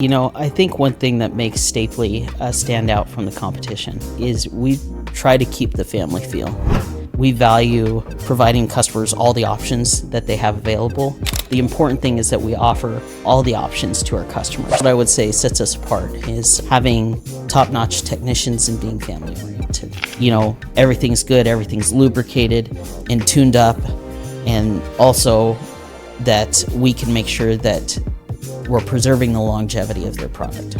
I think one thing that makes Stapley stand out from the competition is we try to keep the family feel. We value providing customers all the options that they have available. The important thing is that we offer all the options to our customers. What I would say sets us apart is having top-notch technicians and being family-oriented. Everything's good, everything's lubricated and tuned up, and also that we can make sure that we're preserving the longevity of their product.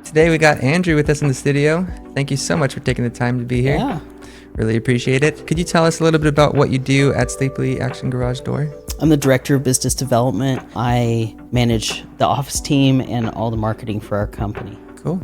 Today we got Andrew with us in the studio. Thank you so much for taking the time to be here. Yeah. Really appreciate it. Could you tell us a little bit about what you do at Stapley Action Garage Door? I'm the Director of Business Development. I manage the office team and all the marketing for our company. Cool.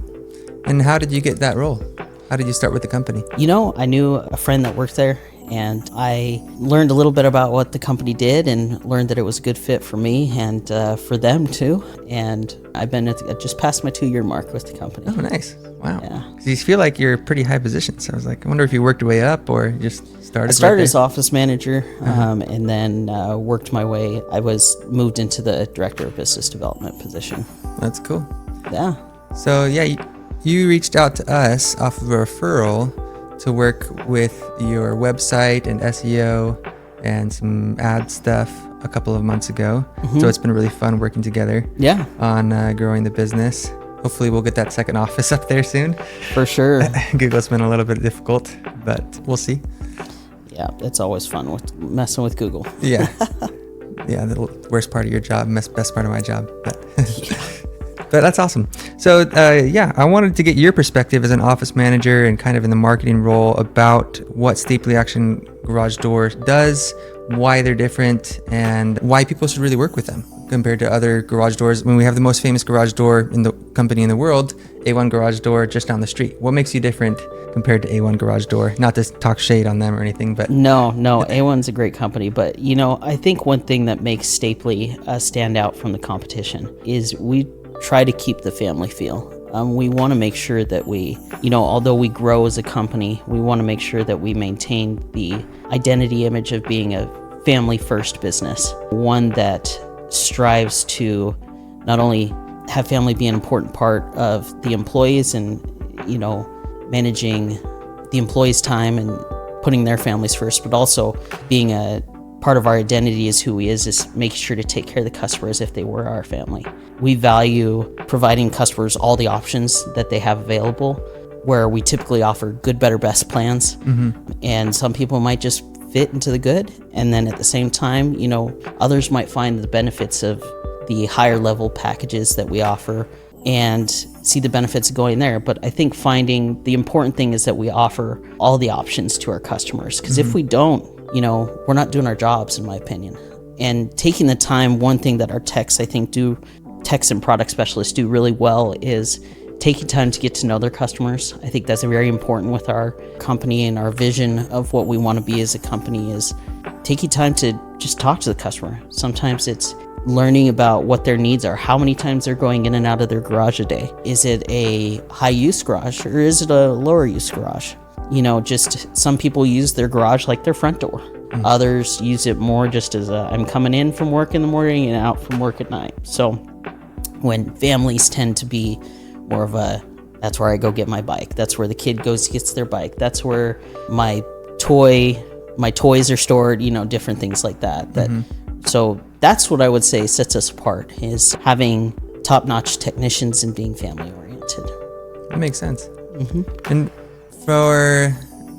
And how did you get that role? How did you start with the company? I knew a friend that worked there, and I learned a little bit about what the company did and learned that it was a good fit for me and for them too. And I've been just past my 2-year mark with the company. Oh, nice. Wow. Yeah. 'Cause you feel like you're pretty high position. So I was like, I wonder if you worked your way up or just started. I started right as there. office manager and then worked my way. I was moved into the Director of Business Development position. That's cool. Yeah. So yeah, you reached out to us off of a referral to work with your website and SEO and some ad stuff a couple of months ago. So it's been really fun working together Yeah, on growing the business. Hopefully we'll get that second office up there soon. for sure. Google's been a little bit difficult, but we'll see. Yeah, it's always fun with messing with Google. Yeah. Yeah, the worst part of your job, best part of my job. But, but that's awesome. So I wanted to get your perspective as an office manager and kind of in the marketing role about what Stapley Action Garage Door does, why they're different, and why people should really work with them compared to other garage doors. When we have the most famous garage door in the company in the world, A1 Garage Door just down the street. What makes you different compared to A1 Garage Door? Not to talk shade on them or anything, but No, A1's a great company, but I think one thing that makes Stapley stand out from the competition is we try to keep the family feel. We want to make sure that we, although we grow as a company, we want to make sure that we maintain the identity image of being a family-first business, one that strives to not only have family be an important part of the employees and, managing the employees' time and putting their families first, but also being a part of our identity is who we is making sure to take care of the customer as if they were our family. We value providing customers all the options that they have available, where we typically offer good, better, best plans. And some people might just fit into the good. And then at the same time, others might find the benefits of the higher level packages that we offer and see the benefits of going there. But I think the important thing is that we offer all the options to our customers. Because if we don't, we're not doing our jobs, in my opinion. And taking the time, one thing that our techs and product specialists do really well is taking time to get to know their customers. I think that's very important with our company and our vision of what we want to be as a company is taking time to just talk to the customer. Sometimes it's learning about what their needs are, how many times they're going in and out of their garage a day. Is it a high-use garage or is it a lower-use garage? Just some people use their garage like their front door. Others use it more just as I'm coming in from work in the morning and out from work at night. So when families tend to be more of that's where I go get my bike. That's where the kid gets their bike. That's where my toys are stored, different things like that. So that's what I would say sets us apart is having top-notch technicians and being family-oriented. that makes sense. And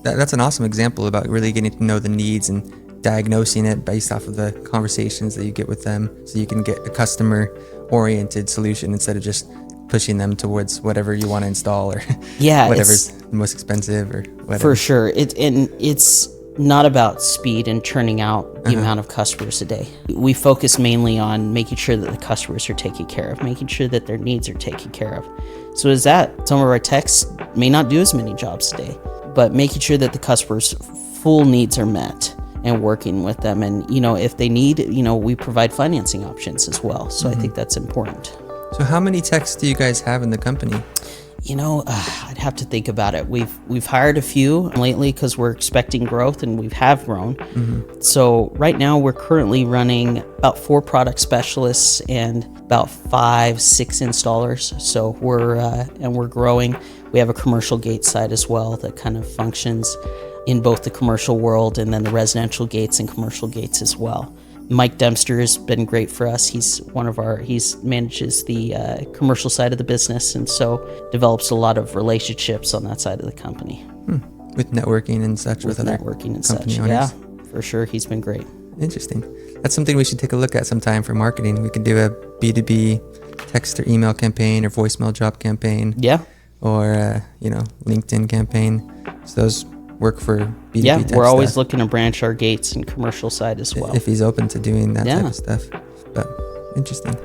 that's an awesome example about really getting to know the needs and diagnosing it based off of the conversations that you get with them, so you can get a customer-oriented solution instead of just pushing them towards whatever you want to install or Yeah, whatever's most expensive or whatever. For sure. It's not about speed and churning out the amount of customers a day. We focus mainly on making sure that the customers are taken care of, making sure that their needs are taken care of. So is that some of our techs may not do as many jobs a day, but making sure that the customers' full needs are met and working with them. And, if they need, we provide financing options as well. So I think that's important. So how many techs do you guys have in the company? I'd have to think about it. We've hired a few lately because we're expecting growth, and we have grown. So right now we're currently running about 4 product specialists and about 5-6 installers. So we're growing. We have a commercial gate side as well that kind of functions in both the commercial world and then the residential gates and commercial gates as well. Mike Dempster has been great for us. He manages the commercial side of the business, and so develops a lot of relationships on that side of the company. With networking and such, with other networking and company such. owners. Yeah, for sure. He's been great. Interesting. That's something we should take a look at sometime for marketing. We could do a B2B text or email campaign or voicemail drop campaign. Yeah. Or, LinkedIn campaign. So those work for B2B Yeah, we're always stuff. looking to branch our gates and commercial side as well. If he's open to doing that type of stuff. But interesting.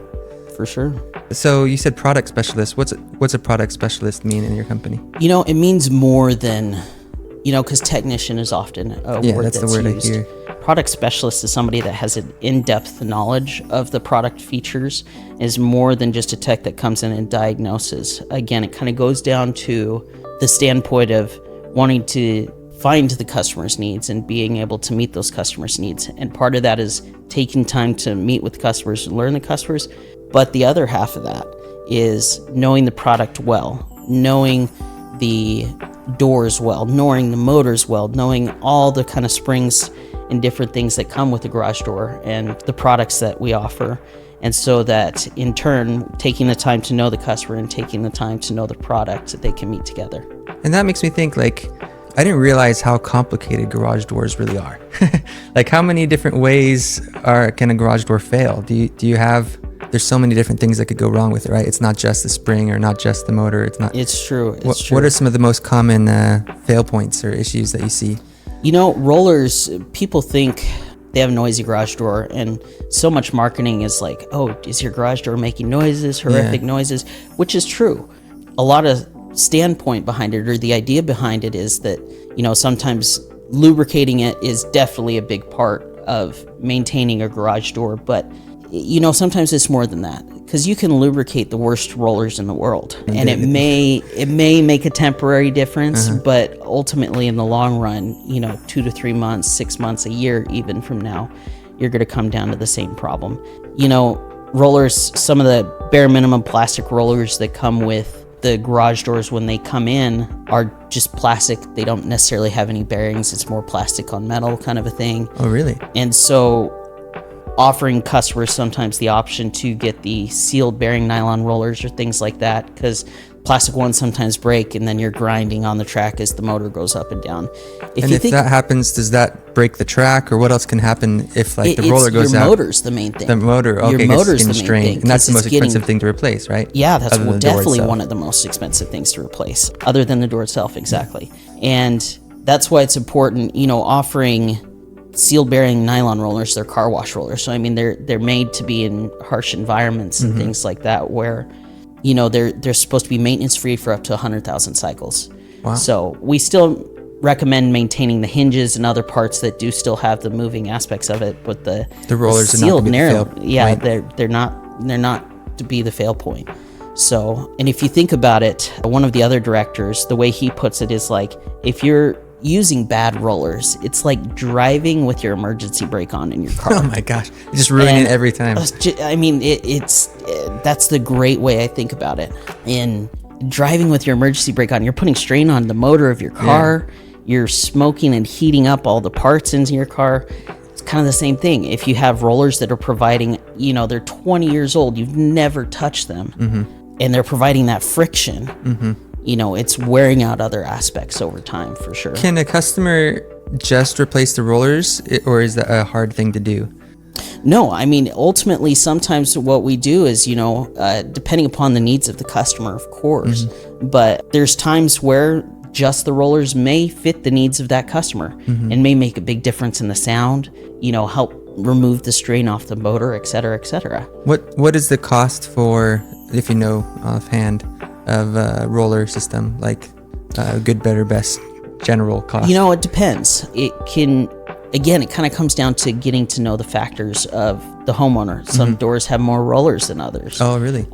For sure. So you said product specialist. What's a product specialist mean in your company? It means more than, because technician is often a word that's that's the word used. I hear. Product specialist is somebody that has an in-depth knowledge of the product features, is more than just a tech that comes in and diagnoses. Again, it kind of goes down to the standpoint of wanting to find the customer's needs and being able to meet those customers' needs. And part of that is taking time to meet with customers and learn the customers. But the other half of that is knowing the product well, knowing the doors well, knowing the motors well, knowing all the kind of springs and different things that come with the garage door and the products that we offer. And so that in turn, taking the time to know the customer and taking the time to know the product, that they can meet together. And that makes me think, I didn't realize how complicated garage doors really are. How many different ways can a garage door fail? Do you have? There's so many different things that could go wrong with it, right? It's not just the spring or not just the motor. It's true. What are some of the most common fail points or issues that you see? Rollers. People think they have a noisy garage door, and so much marketing is like, oh, is your garage door making noises, horrific noises? Which is true. A lot of standpoint behind it, or the idea behind it, is that sometimes lubricating it is definitely a big part of maintaining a garage door, but sometimes it's more than that, because you can lubricate the worst rollers in the world, and it may make a temporary difference, but ultimately in the long run, 2 to 3 months, 6 months, a year even from now, you're going to come down to the same problem. Rollers, some of the bare minimum plastic rollers that come with the garage doors when they come in are just plastic. They don't necessarily have any bearings. It's more plastic on metal kind of a thing. Oh, really? And so offering customers sometimes the option to get the sealed bearing nylon rollers or things like that, because plastic ones sometimes break, and then you're grinding on the track as the motor goes up and down. If that happens, does that break the track, or what else can happen if the roller goes out? Your motor's the main thing. The motor, okay, your motor's getting the main strained, thing, and that's the most expensive thing to replace, right? Yeah, that's Other than the door definitely itself. one of the most expensive things to replace, other than the door itself, exactly. And that's why it's important, offering sealed bearing nylon rollers. They're car wash rollers, so I mean they're made to be in harsh environments and things like that, where they're supposed to be maintenance free for up to 100,000 cycles. Wow. So we still recommend maintaining the hinges and other parts that do still have the moving aspects of it, but the rollers are sealed not narrow, the fail yeah, point. they're not to be the fail point. So, and if you think about it, one of the other directors, the way he puts it is like, if you're using bad rollers, it's like driving with your emergency brake on in your car. Oh my gosh, just ruining it every time. I mean, that's the great way I think about it. In driving with your emergency brake on, you're putting strain on the motor of your car. You're smoking and heating up all the parts into your car. It's kind of the same thing. If you have rollers that are providing, they're 20 years old, you've never touched them, and they're providing that friction, it's wearing out other aspects over time, for sure. Can a customer just replace the rollers, or is that a hard thing to do? No, I mean, ultimately, sometimes what we do is, depending upon the needs of the customer, of course, but there's times where just the rollers may fit the needs of that customer and may make a big difference in the sound, help remove the strain off the motor, et cetera, et cetera. What is the cost for, if you know offhand, of a roller system, like good, better, best general cost? It depends. It kind of comes down to getting to know the factors of the homeowner. Some doors have more rollers than others. Oh, really?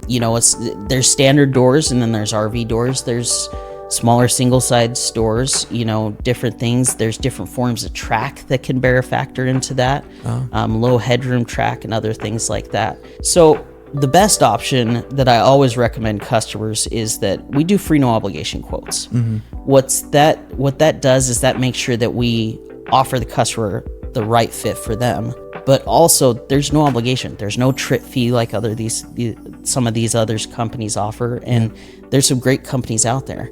There's standard doors, and then there's RV doors. There's smaller single-side doors, different things. There's different forms of track that can bear a factor into that. Low headroom track and other things like that. So the best option that I always recommend customers is that we do free no obligation quotes. What that does is that makes sure that we offer the customer the right fit for them, but also there's no obligation. There's no trip fee like some of these other companies offer, and there's some great companies out there.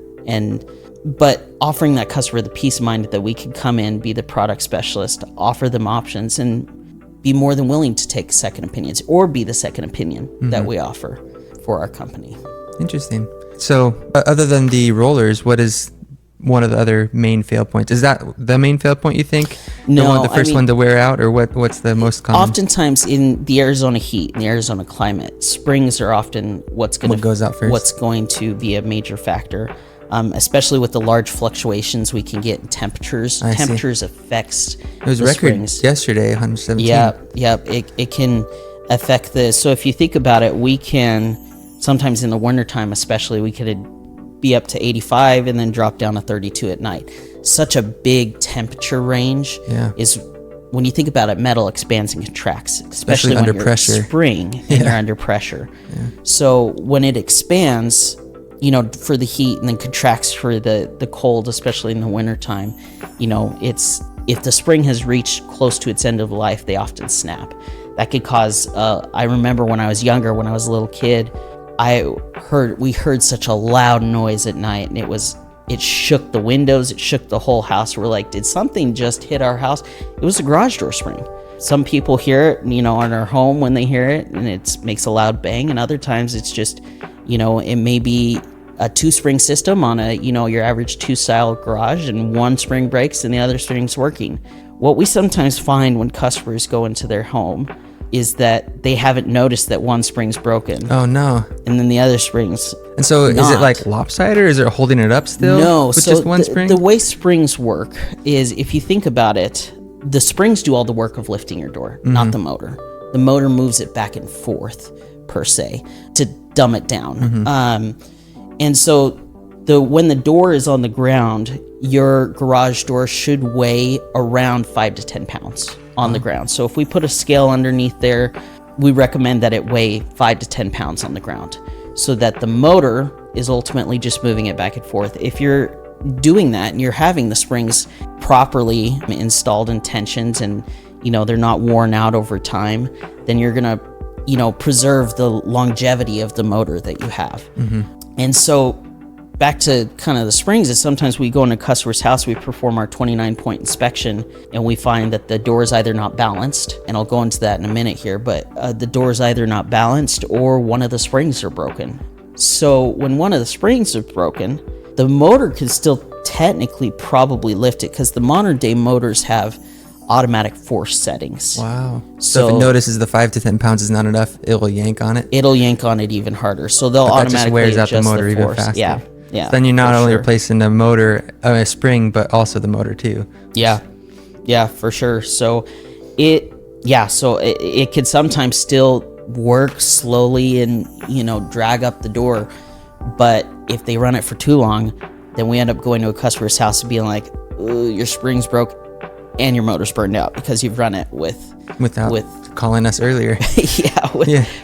But offering that customer the peace of mind that we can come in, be the product specialist, offer them options, and be more than willing to take second opinions or be the second opinion that we offer for our company. Interesting. So other than the rollers, what is one of the other main fail points? Is that the main fail point, you think? No, the first one to wear out, or what's the most common? Oftentimes in the Arizona heat, in the Arizona climate, springs are often what goes out first. What's going to be a major factor. Especially with the large fluctuations we can get in temperatures. Temperatures affects it was the record springs. Yesterday, 117. Yeah. It can affect this. So if you think about it, we can sometimes in the wintertime, especially, we could be up to 85 and then drop down to 32 at night. Such a big temperature range is, when you think about it, metal expands and contracts, especially when under you're pressure. Spring and you're under pressure. So when it expands, for the heat and then contracts for the cold, especially in the wintertime, if the spring has reached close to its end of life, they often snap. That could cause, I remember when I was younger, when I was a little kid, we heard such a loud noise at night, and it shook the windows, it shook the whole house. We're like, did something just hit our house? It was a garage door spring. Some people hear it, on their home when they hear it, and it makes a loud bang, and other times it's just, it may be a 2-spring system on your average 2-style garage, and one spring breaks and the other spring's working. What we sometimes find when customers go into their home is that they haven't noticed that one spring's broken. Oh, no. And then the other spring's And so not. Is it like lopsided, or is it holding it up still? No. With So just one spring? the way springs work is, if you think about it, the springs do all the work of lifting your door, not the motor. The motor moves it back and forth, per se, to dumb it down. And so when the door is on the ground, your garage door should weigh around 5 to 10 pounds on the ground. So if we put a scale underneath there, we recommend that it weigh 5 to 10 pounds on the ground, so that the motor is ultimately just moving it back and forth. If you're doing that and you're having the springs properly installed in tensions, and they're not worn out over time, then you're gonna preserve the longevity of the motor that you have. And so back to kind of the springs, is sometimes we go in a customer's house, we perform our 29-point inspection, and we find that the door is either not balanced, and I'll go into that in a minute here, but the door is either not balanced or one of the springs are broken. So when one of the springs is broken, the motor can still technically probably lift it, because the modern day motors have automatic force settings. Wow. So if it notices the 5 to 10 pounds is not enough, it'll yank on it? It'll yank on it even harder. So they'll But automatically that just wears out the adjust motor even force. faster. Yeah. So then you're not only replacing the motor, a spring, but also the motor too. Yeah, for sure. So it could sometimes still work slowly and drag up the door, but if they run it for too long, then we end up going to a customer's house and being like, your spring's broke and your motor's burned out because you've run it without calling us earlier.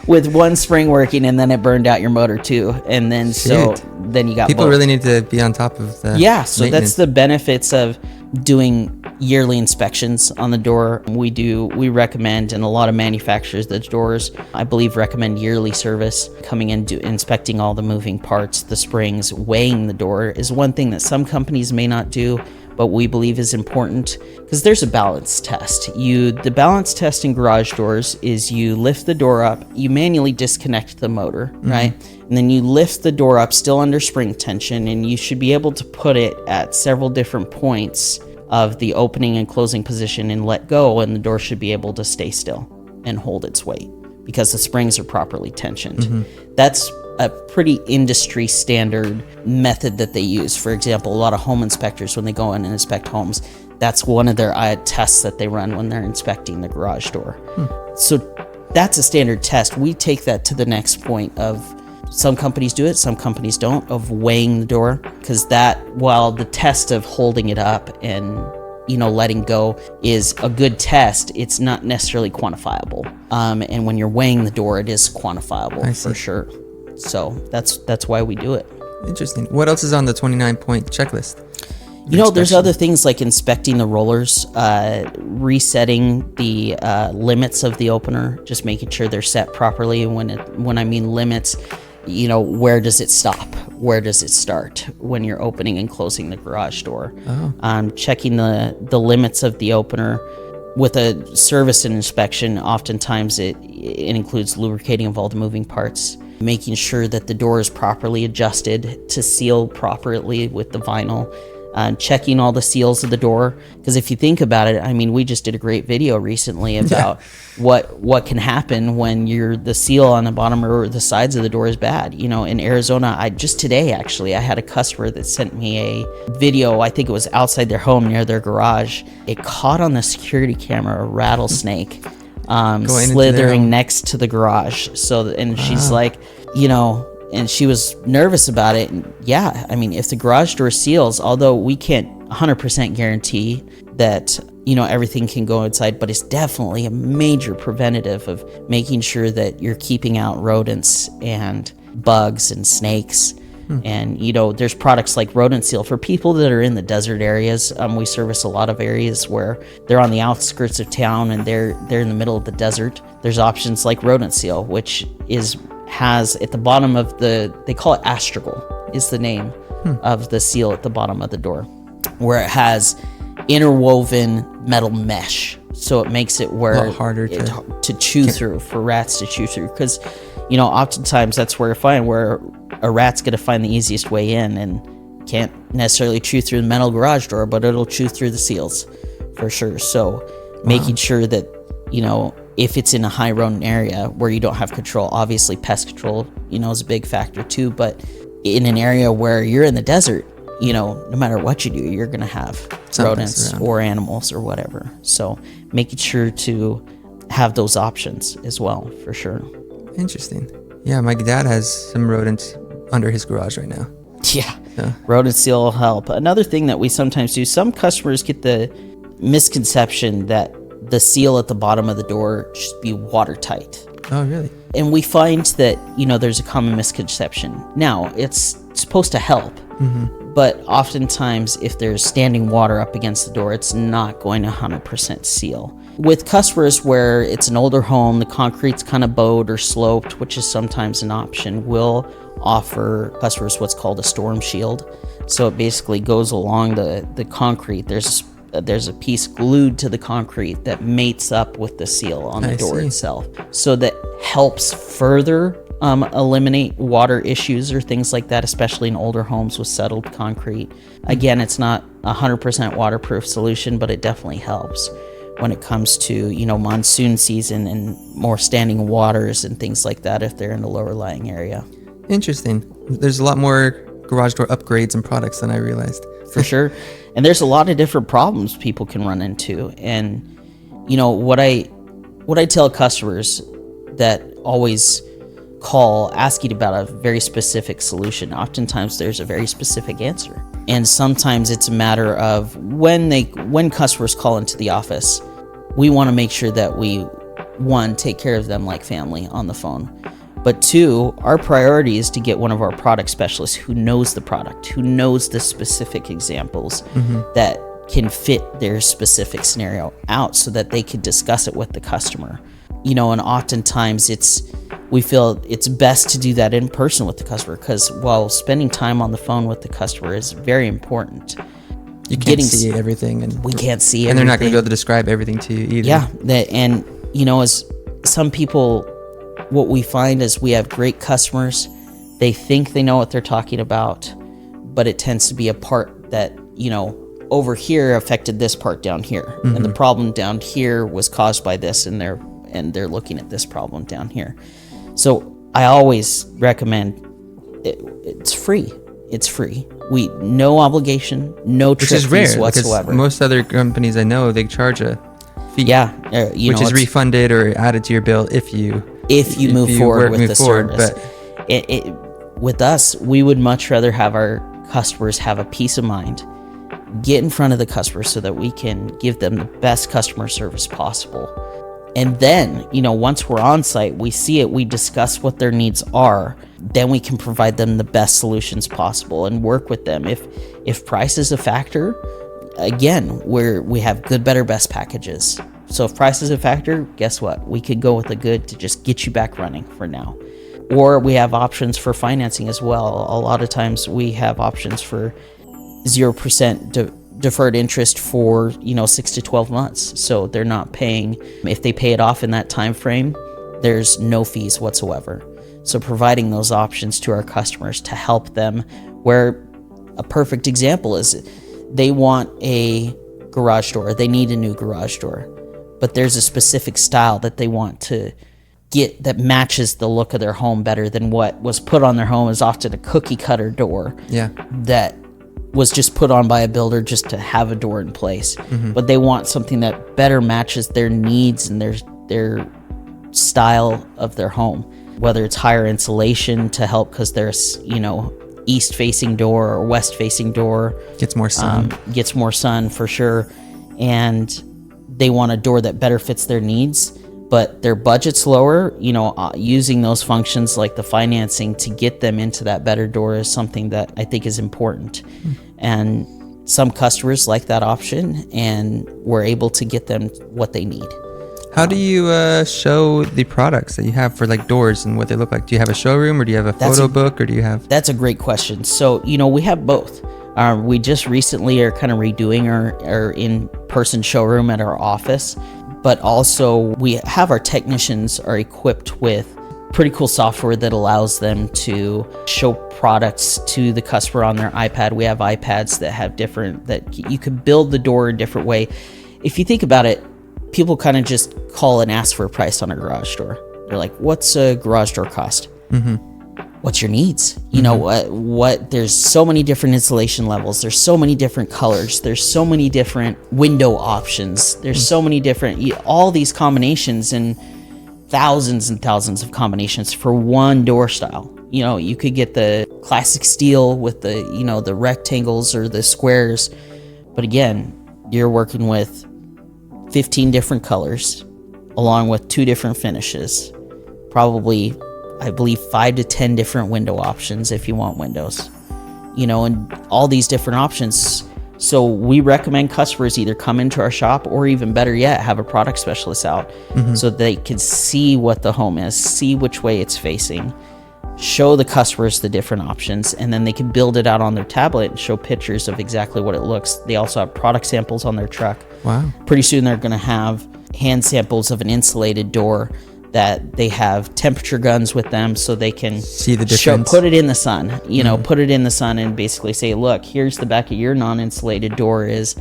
with one spring working, and then it burned out your motor too, and then then you got people both. really need to be on top of the so that's the benefits of doing yearly inspections on the door. We recommend, and a lot of manufacturers, the doors, I believe, recommend yearly service, coming in, inspecting all the moving parts, the springs. Weighing the door is one thing that some companies may not do. but we believe is important because there's a balance test. The balance test in garage doors is you lift the door up, you manually disconnect the motor, right? And then you lift the door up still under spring tension, and you should be able to put it at several different points of the opening and closing position and let go, and the door should be able to stay still and hold its weight because the springs are properly tensioned. That's a pretty industry standard method that they use. For example, a lot of home inspectors, when they go in and inspect homes, that's one of their tests that they run when they're inspecting the garage door. So that's a standard test. We take that to the next point of, some companies do it, some companies don't, of weighing the door, because that, while the test of holding it up and letting go is a good test, it's not necessarily quantifiable. And when you're weighing the door, it is quantifiable for sure. So that's why we do it. Interesting. What else is on the 29-point checklist? There's other things like inspecting the rollers, resetting the limits of the opener, just making sure they're set properly. When I mean limits, where does it stop? Where does it start when you're opening and closing the garage door? Checking the limits of the opener. With a service and inspection, oftentimes it includes lubricating of all the moving parts, making sure that the door is properly adjusted to seal properly with the vinyl, checking all the seals of the door. Because if you think about it, we just did a great video recently about what can happen when the seal on the bottom or the sides of the door is bad. In Arizona, just today actually, I had a customer that sent me a video. I think it was outside their home near their garage. It caught on the security camera a rattlesnake slithering next to the garage. She's like, and she was nervous about it. And if the garage door seals, although we can't 100% guarantee that, everything can go inside, but it's definitely a major preventative of making sure that you're keeping out rodents and bugs and snakes. And, there's products like Rodent Seal for people that are in the desert areas. We service a lot of areas where they're on the outskirts of town and they're in the middle of the desert. There's options like Rodent Seal, which has at the bottom of they call it astragal is the name of the seal at the bottom of the door, where it has interwoven metal mesh. So it makes it where harder to chew through, for rats to chew through. Because, oftentimes that's where you find where a rat's going to find the easiest way in and can't necessarily chew through the metal garage door, but it'll chew through the seals for sure. So making sure that, if it's in a high rodent area where you don't have control, obviously pest control, is a big factor too. But in an area where you're in the desert, no matter what you do, you're going to have rodents or animals or whatever. So making sure to have those options as well, for sure. Interesting. Yeah, my dad has some rodents under his garage right now. Yeah. Rodent seal will help. Another thing that we sometimes do, some customers get the misconception that the seal at the bottom of the door should be watertight. Oh, really? And we find that, there's a common misconception. Now, it's supposed to help, but oftentimes if there's standing water up against the door, it's not going to 100% seal. With customers where it's an older home, the concrete's kind of bowed or sloped, which is sometimes an option, we'll offer customers what's called a storm shield. So it basically goes along the concrete. There's a piece glued to the concrete that mates up with the seal on the door itself. So that helps further eliminate water issues or things like that, especially in older homes with settled concrete. Again, it's not 100% waterproof solution, but it definitely helps when it comes to, monsoon season and more standing waters and things like that if they're in a lower lying area. Interesting. There's a lot more garage door upgrades and products than I realized. For sure. And there's a lot of different problems people can run into. And, what I tell customers that always call asking about a very specific solution, oftentimes there's a very specific answer. And sometimes it's a matter of when customers call into the office, we want to make sure that we, one, take care of them like family on the phone. But two, our priority is to get one of our product specialists who knows the product, who knows the specific examples that can fit their specific scenario out so that they can discuss it with the customer. And oftentimes we feel it's best to do that in person with the customer, because while spending time on the phone with the customer is very important, You can't see everything, and we can't see everything. And they're not going to be able to describe everything to you either. Yeah, and as some people, what we find is we have great customers. They think they know what they're talking about, but it tends to be a part that, over here affected this part down here. Mm-hmm. And the problem down here was caused by this, and they're looking at this problem down here. So I always recommend it's free. It's free. No obligation, no trip fees whatsoever. Because most other companies I know, they charge a fee. Yeah, which is refunded or added to your bill if you move forward with the service. But with us, we would much rather have our customers have a peace of mind, get in front of the customer so that we can give them the best customer service possible. And then, once we're on site, we see it, we discuss what their needs are, then we can provide them the best solutions possible and work with them. If price is a factor, again, we have good, better, best packages. So if price is a factor, guess what? We could go with a good to just get you back running for now. Or we have options for financing as well. A lot of times we have options for 0% deferred interest for 6 to 12 months, so they're not paying. If they pay it off in that time frame, there's no fees whatsoever. So providing those options to our customers to help them, where a perfect example is they want a garage door, they need a new garage door, but there's a specific style that they want to get that matches the look of their home better than what was put on their home. Is often a cookie cutter door that was just put on by a builder just to have a door in place. Mm-hmm. But they want something that better matches their needs and their style of their home, whether it's higher insulation to help because there's east facing door or west facing door gets more sun for sure, and they want a door that better fits their needs, but their budget's lower. Using those functions like the financing to get them into that better door is something that I think is important. And some customers like that option, and we're able to get them what they need. How do you show the products that you have for doors and what they look like? Do you have a showroom, or do you have a photo book, or do you have? That's a great question. So, we have both. We just recently are kind of redoing our in-person showroom at our office, but also we have our technicians are equipped with pretty cool software that allows them to show products to the customer on their iPad. We have iPads that have that you could build the door a different way. If you think about it, people kind of just call and ask for a price on a garage door. They're like, what's a garage door cost? Mm-hmm. What's your needs? What there's so many different insulation levels. There's so many different colors. There's so many different window options. There's so many different, all these combinations and thousands of combinations for one door style. You could get the classic steel with the rectangles or the squares. But again, you're working with 15 different colors along with 2 different finishes, probably I believe 5 to 10 different window options if you want windows, and all these different options. So we recommend customers either come into our shop, or even better yet, have a product specialist out, so they can see what the home is, see which way it's facing, show the customers the different options, and then they can build it out on their tablet and show pictures of exactly what it looks. They also have product samples on their truck. Wow. Pretty soon they're going to have hand samples of an insulated door that they have temperature guns with them, so they can see the difference. Put it in the sun, put it in the sun and basically say, look, here's the back of your non-insulated door is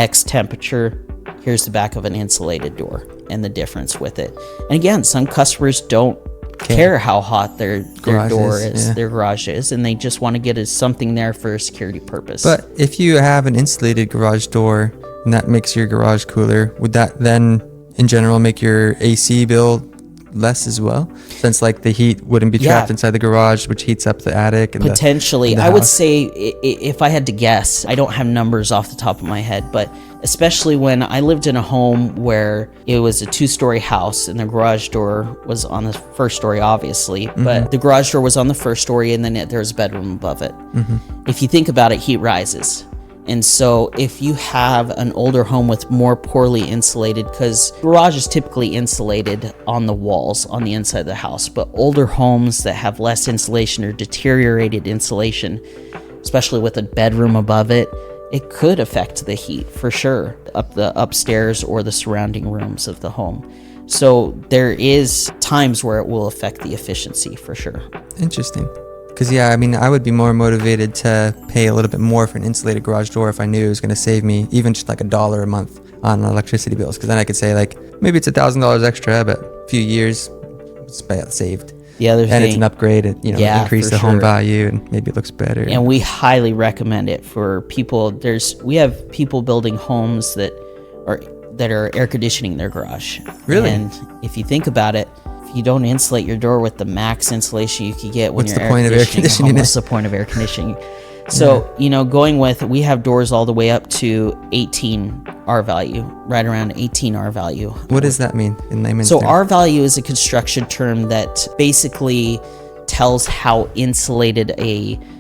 X temperature. Here's the back of an insulated door and the difference with it. And again, some customers don't care how hot their door is, their garage is, and they just want to get something there for a security purpose. But if you have an insulated garage door and that makes your garage cooler, would that then in general make your AC bill less as well, since the heat wouldn't be trapped inside the garage, which heats up the attic and potentially I would say, if I had to guess, I don't have numbers off the top of my head, but especially when I lived in a home where it was a 2-story house and the garage door was on the first story, obviously, but the garage door was on the first story, and then there was a bedroom above it. If you think about it, heat rises. And so if you have an older home with more poorly insulated, because garage is typically insulated on the walls on the inside of the house, but older homes that have less insulation or deteriorated insulation, especially with a bedroom above it, it could affect the heat for sure, up the upstairs or the surrounding rooms of the home. So there is times where it will affect the efficiency for sure. Interesting. Because, yeah, I mean, I would be more motivated to pay a little bit more for an insulated garage door if I knew it was going to save me even just like $1 a month on electricity bills. Because then I could say, like, maybe it's $1,000 extra, but a few years, it's saved. The other thing, and it's an upgrade, increase the home value, and maybe it looks better. And we highly recommend it for people. We have people building homes that are air conditioning their garage. Really? And if you think about it, if you don't insulate your door with the max insulation you could get when you're air conditioning, what's the point of air conditioning? So, we have doors all the way up to 18 R value, right around 18 R value. What does that mean in layman's terms? So term? R value is a construction term that basically tells how insulated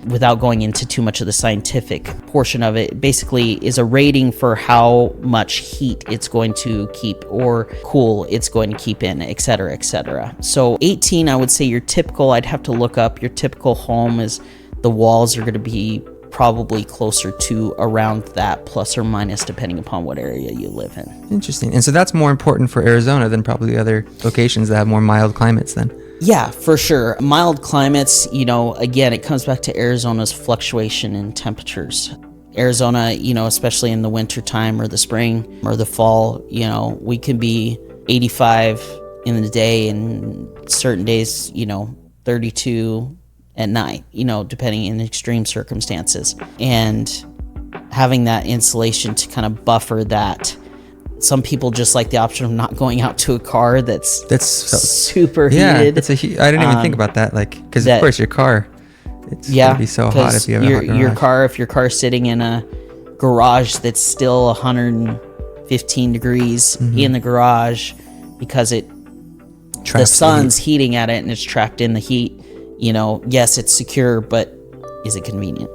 without going into too much of the scientific portion of it, basically is a rating for how much heat it's going to keep or cool it's going to keep in, et cetera, et cetera. So 18, I would say I'd have to look up your typical home is the walls are going to be probably closer to around that, plus or minus, depending upon what area you live in. Interesting. And so that's more important for Arizona than probably other locations that have more mild climates then. Yeah, for sure. Mild climates, again, it comes back to Arizona's fluctuation in temperatures. Arizona, especially in the winter time or the spring or the fall, we can be 85 in the day and certain days, 32 at night, depending in extreme circumstances. And having that insulation to kind of buffer that. Some people just like the option of not going out to a car that's super heated. I didn't even think about that, because of course your car, it's gonna be so hot if you have a hot garage. If your car's sitting in a garage that's still 115 degrees in the garage because the sun's heating at it and it's trapped in the heat. Yes, it's secure, but is it convenient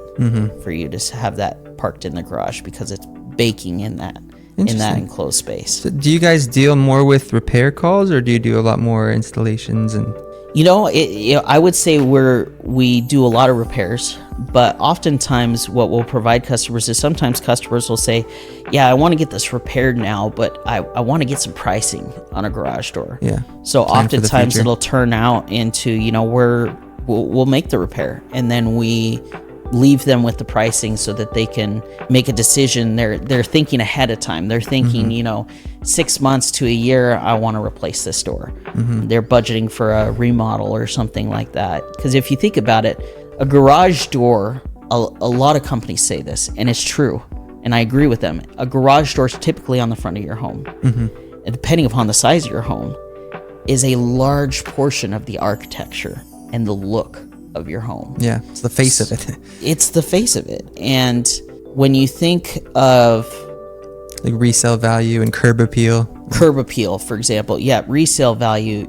for you to have that parked in the garage because it's baking in that enclosed space? So do you guys deal more with repair calls, or do you do a lot more installations? And I would say we do a lot of repairs, but oftentimes what we'll provide customers is sometimes customers will say, yeah, I want to get this repaired now, but I want to get some pricing on a garage door. Yeah. So oftentimes it'll turn out into, we'll make the repair and then we leave them with the pricing so that they can make a decision. They're thinking ahead of time. They're thinking, 6 months to a year, I want to replace this door. They're budgeting for a remodel or something like that. Because if you think about it, a garage door, a lot of companies say this, and it's true, and I agree with them. A garage door is typically on the front of your home. And depending upon the size of your home, is a large portion of the architecture and the look of your home. Yeah, it's the face of it. It's the face of it. And when you think of like resale value and curb appeal, for example, resale value,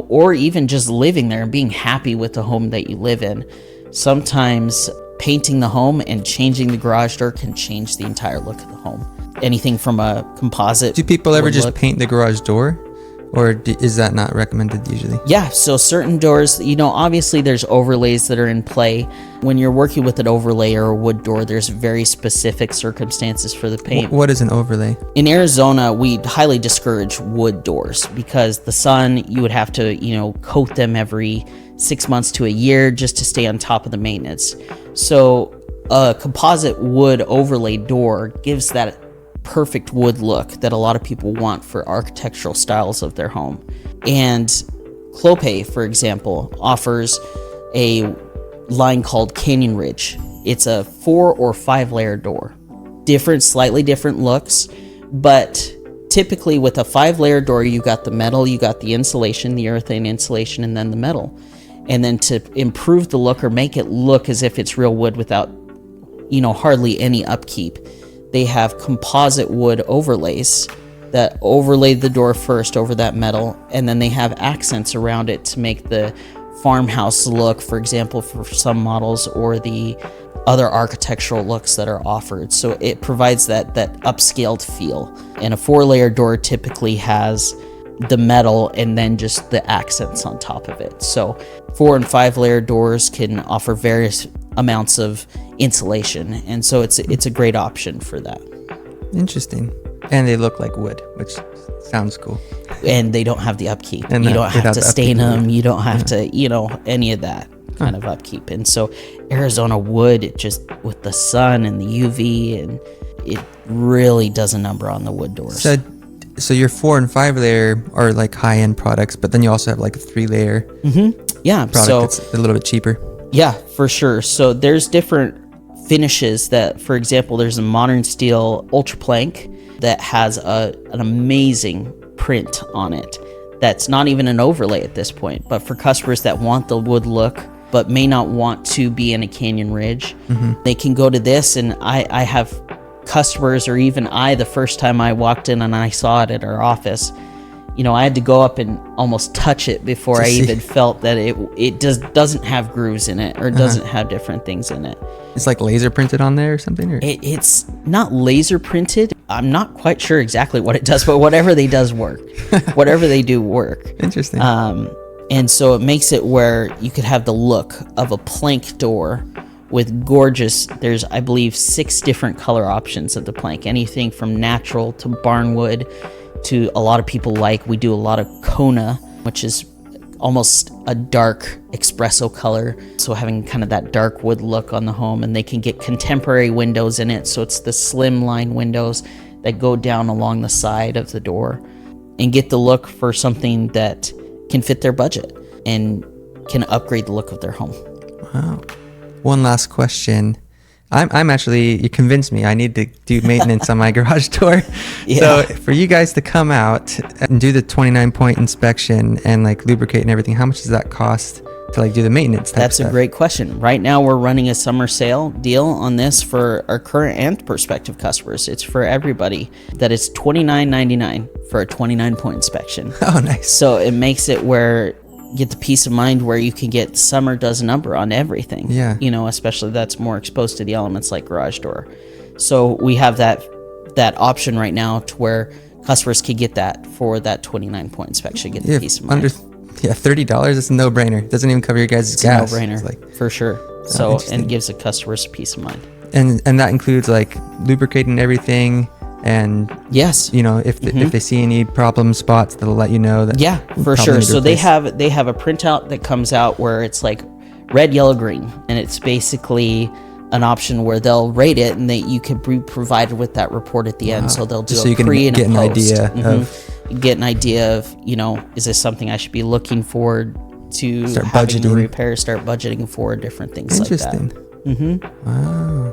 or even just living there and being happy with the home that you live in, sometimes painting the home and changing the garage door can change the entire look of the home. Anything from a composite. Do people ever just paint the garage door? Or is that not recommended usually? Yeah, so certain doors, obviously there's overlays that are in play. When you're working with an overlay or a wood door, there's very specific circumstances for the paint. What is an overlay? In Arizona, we highly discourage wood doors because the sun, you would have to, coat them every 6 months to a year just to stay on top of the maintenance. So a composite wood overlay door gives that perfect wood look that a lot of people want for architectural styles of their home. And Clopay, for example, offers a line called Canyon Ridge. It's a 4 or 5 layer door. Slightly different looks, but typically with a 5 layer door, you got the metal, you got the insulation, the urethane insulation, and then the metal. And then to improve the look or make it look as if it's real wood without, hardly any upkeep, they have composite wood overlays that overlay the door first over that metal, and then they have accents around it to make the farmhouse look, for example, for some models, or the other architectural looks that are offered. So it provides that upscaled feel. And a 4-layer door typically has the metal and then just the accents on top of it. So 4 and 5 layer doors can offer various amounts of insulation, and so it's a great option for that. Interesting. And they look like wood, which sounds cool. And they don't have the upkeep. And you don't have to stain them. You don't have Yeah. to, any of that kind of upkeep. And so Arizona wood, it just, with the sun and the UV, and it really does a number on the wood doors. So your 4 and 5 layer are like high-end products, but then you also have like a 3-layer Yeah. product So that's a little bit cheaper. yeah, for sure. So there's different finishes that, for example, there's a modern steel ultra plank that has an amazing print on it. That's not even an overlay at this point, but for customers that want the wood look but may not want to be in a canyon ridge, they can go to this. And I have customers, or even the first time I walked in and I saw it at our office, I had to go up and almost touch it before I even felt that it doesn't have grooves in it, or doesn't have different things in it. It's like laser printed on there or something? Or? It's not laser printed. I'm not quite sure exactly what it does, but whatever they does work. Whatever they do work. Interesting. And so it makes it where you could have the look of a plank door with gorgeous, there's, I believe, 6 different color options of the plank. Anything from natural to barnwood to a lot of people we do a lot of Kona, which is almost a dark espresso color. So having kind of that dark wood look on the home, and they can get contemporary windows in it. So it's the slim line windows that go down along the side of the door, and get the look for something that can fit their budget and can upgrade the look of their home. Wow. One last question. I'm actually, you convinced me I need to do maintenance on my garage door. Yeah. So for you guys to come out and do the 29-point inspection and like lubricate and everything, how much does that cost to like do the maintenance type That's stuff? a great question. Right now we're running a summer sale deal on this for our current and prospective customers. It's for everybody. That is $29.99 for a 29-point inspection. Oh, nice. So it makes it where get the peace of mind where you can get summer does a number on everything. Yeah. Especially that's more exposed to the elements like garage door. So we have that option right now to where customers can get that for that 29-point inspection, get the peace of mind. $30 is a no-brainer. Doesn't even cover your guys' gas. It's a no-brainer, for sure. So, and it gives the customers peace of mind. And that includes like lubricating everything. And yes, if they see any problem spots, they'll let you know that. Yeah, for sure. So they have a printout that comes out where it's like red, yellow, green, and it's basically an option where they'll rate it, and you can be provided with that report at the end. So they'll do so a pre and a post. An idea get an idea of is this something I should be looking forward to, start having budgeting to repair, start budgeting for different things like that. Interesting. Wow.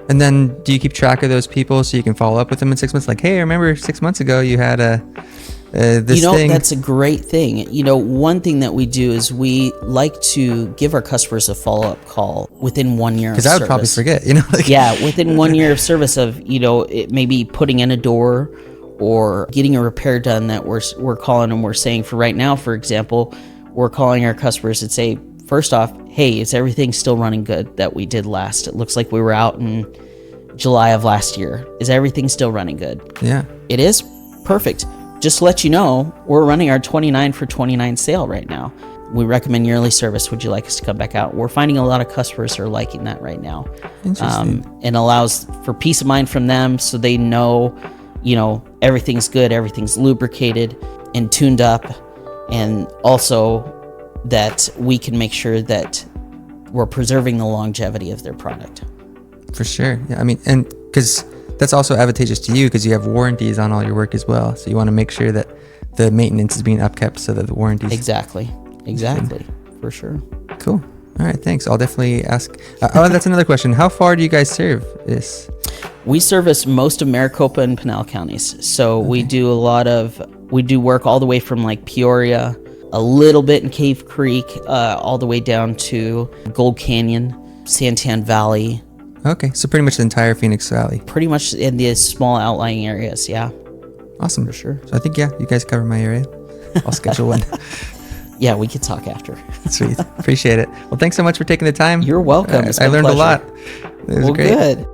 And then do you keep track of those people so you can follow up with them in 6 months? Like, hey, I remember 6 months ago you had this thing. That's a great thing. One thing that we do is we like to give our customers a follow-up call within 1 year of service. Because I would probably forget, Yeah, within 1 year of service of, it maybe putting in a door or getting a repair done that we're calling and we're saying for right now, for example, we're calling our customers and say, first off, hey, is everything still running good that we did last? It looks like we were out in July of last year. Is everything still running good? Yeah. It is? Perfect. Just to let you know, we're running our 29 for 29 sale right now. We recommend yearly service. Would you like us to come back out? We're finding a lot of customers are liking that right now. Interesting. And allows for peace of mind from them so they know, everything's good, everything's lubricated and tuned up, and also that we can make sure that we're preserving the longevity of their product. For sure. Yeah, and because that's also advantageous to you because you have warranties on all your work as well. So you want to make sure that the maintenance is being upkept so that the warranties. Exactly. For sure. Cool. All right. Thanks. I'll definitely ask. That's another question. How far do you guys serve this? We service most of Maricopa and Pinal counties. So we do work all the way from like Peoria, a little bit in Cave Creek, all the way down to Gold Canyon, Santan Valley. Okay, so pretty much the entire Phoenix Valley. Pretty much in the small outlying areas, yeah. Awesome. For sure. So I think, you guys cover my area. I'll schedule one. Yeah, we could talk after. Sweet. Appreciate it. Well, thanks so much for taking the time. You're welcome. I learned a lot. It was great. Good.